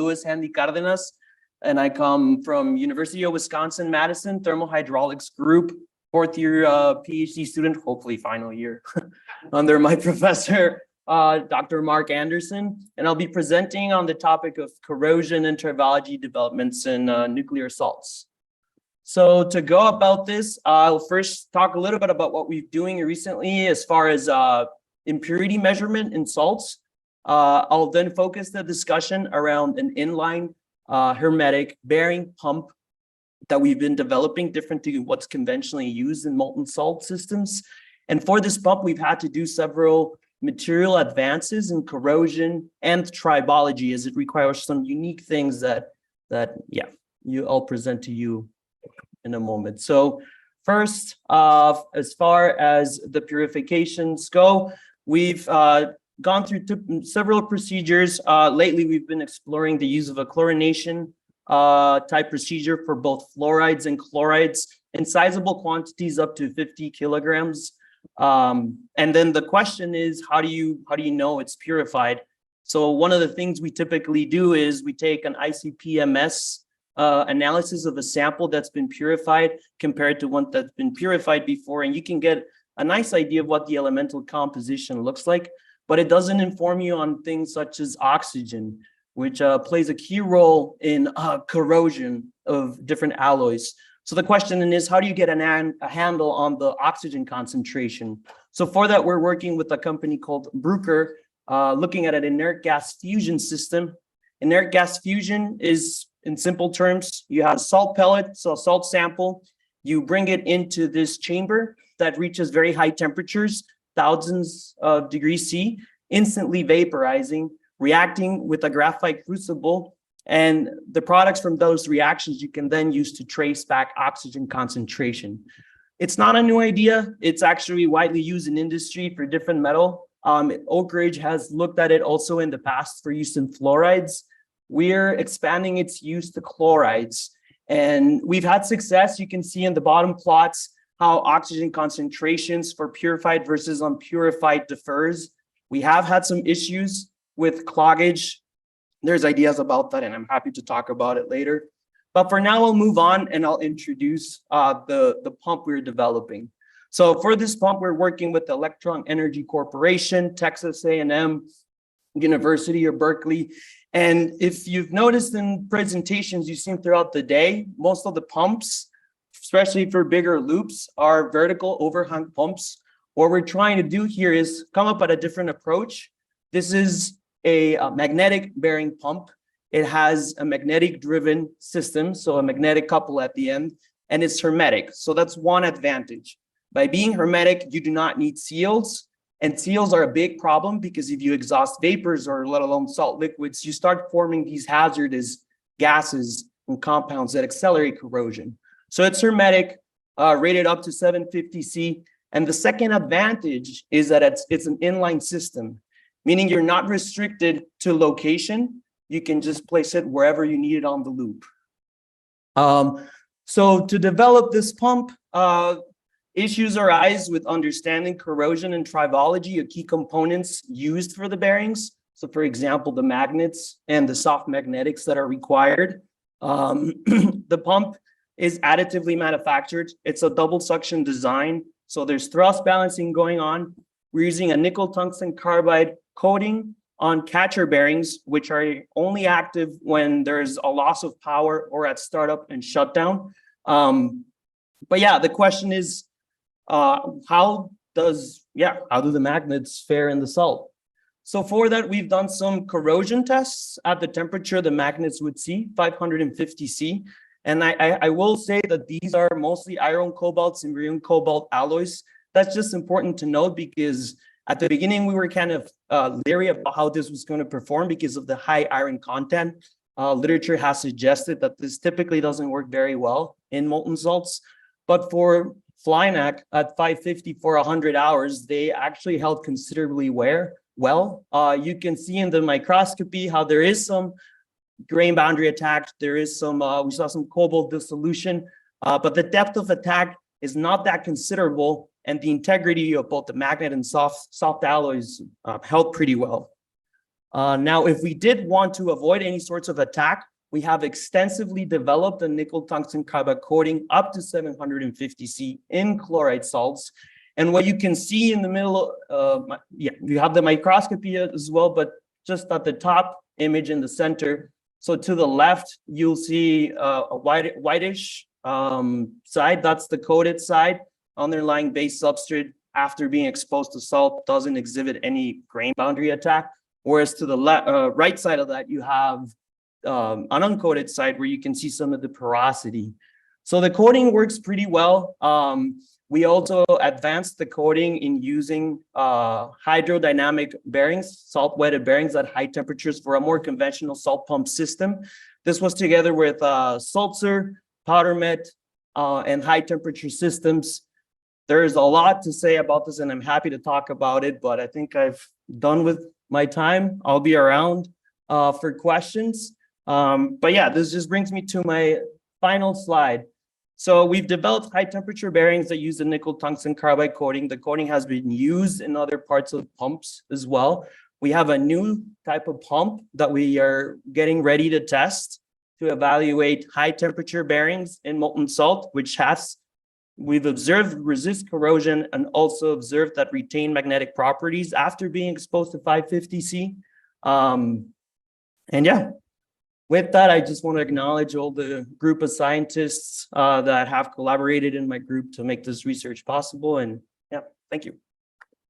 Luis Handy Cardenas, and I come from University of Wisconsin-Madison Thermohydraulics Group, fourth year PhD student, hopefully final year, under my professor, Dr. Mark Anderson, and I'll be presenting on the topic of corrosion and tribology developments in nuclear salts. So to go about this, I'll first talk a little bit about what we've been doing recently as far as impurity measurement in salts. I'll then focus the discussion around an inline hermetic bearing pump that we've been developing, different to what's conventionally used in molten salt systems. And for this pump, we've had to do several material advances in corrosion and tribology, as it requires some unique things that I'll present to you in a moment. So first, as far as the purifications go, we've gone through several procedures. Lately, we've been exploring the use of a chlorination type procedure for both fluorides and chlorides in sizable quantities up to 50 kilograms. And then the question is, how do you know it's purified? So one of the things we typically do is we take an ICP-MS analysis of a sample that's been purified compared to one that's been purified before, and you can get a nice idea of what the elemental composition looks like, but it doesn't inform you on things such as oxygen, which plays a key role in corrosion of different alloys. So the question is, how do you get a handle on the oxygen concentration? So for that, we're working with a company called Bruker, looking at an inert gas fusion system. Inert gas fusion is, in simple terms, you have a salt pellet, so a salt sample, you bring it into this chamber that reaches very high temperatures, thousands of degrees C, instantly vaporizing, reacting with a graphite crucible, and the products from those reactions you can then use to trace back oxygen concentration. It's not a new idea. It's actually widely used in industry for different metal. Oak Ridge has looked at it also in the past for use in fluorides. We're expanding its use to chlorides, and we've had success. You can see in the bottom plots how oxygen concentrations for purified versus unpurified differs. We have had some issues with cloggage. There's ideas about that, and I'm happy to talk about it later. But for now, I'll move on and I'll introduce the pump we're developing. So for this pump, we're working with the Electron Energy Corporation, Texas A&M, University of Berkeley. And if you've noticed in presentations you've seen throughout the day, most of the pumps, especially for bigger loops, are vertical overhang pumps. What we're trying to do here is come up with a different approach. This is a magnetic bearing pump. It has a magnetic driven system, so a magnetic couple at the end, and it's hermetic. So that's one advantage. By being hermetic, you do not need seals. And seals are a big problem because if you exhaust vapors or let alone salt liquids, you start forming these hazardous gases and compounds that accelerate corrosion. So it's hermetic, rated up to 750 C. And the second advantage is that it's an inline system, meaning you're not restricted to location. You can just place it wherever you need it on the loop. So to develop this pump, issues arise with understanding corrosion and tribology, key components used for the bearings. So for example, the magnets and the soft magnetics that are required. The pump is additively manufactured. It's a double suction design. So there's thrust balancing going on. We're using a nickel tungsten carbide coating on catcher bearings, which are only active when there's a loss of power or at startup and shutdown. But yeah, the question is, how do the magnets fare in the salt? So for that, we've done some corrosion tests at the temperature the magnets would see, 550 C. And I will say that these are mostly iron cobalt, samarium cobalt alloys. That's just important to note because at the beginning, we were kind of leery about how this was going to perform because of the high iron content. Literature has suggested that this typically doesn't work very well in molten salts. But for Flynac at 550 for 100 hours, they actually held considerably well. You can see in the microscopy how there is some grain boundary attack. There is some, we saw some cobalt dissolution, but the depth of attack is not that considerable, and the integrity of both the magnet and soft alloys held pretty well. Now, if we did want to avoid any sorts of attack, we have extensively developed a nickel tungsten carbide coating up to 750 C in chloride salts. And what you can see in the middle, you have the microscopy as well, but just at the top image in the center. So to the left, you'll see a whitish side. That's the coated side. Underlying base substrate after being exposed to salt doesn't exhibit any grain boundary attack. Whereas to the right side of that, you have an uncoated side where you can see some of the porosity. So the coating works pretty well. We also advanced the coating in using hydrodynamic bearings, salt-wetted bearings at high temperatures for a more conventional salt pump system. This was together with Sulzer, powder met, and high temperature systems. There's a lot to say about this, and I'm happy to talk about it, but I think I've done with my time. I'll be around for questions. But yeah, this just brings me to my final slide. So we've developed high temperature bearings that use the nickel tungsten carbide coating. The coating has been used in other parts of pumps as well. We have a new type of pump that we are getting ready to test to evaluate high temperature bearings in molten salt, which we've observed resist corrosion and also observed that retain magnetic properties after being exposed to 550 C. And yeah. With that, I just want to acknowledge all the group of scientists that have collaborated in my group to make this research possible. And yeah, thank you.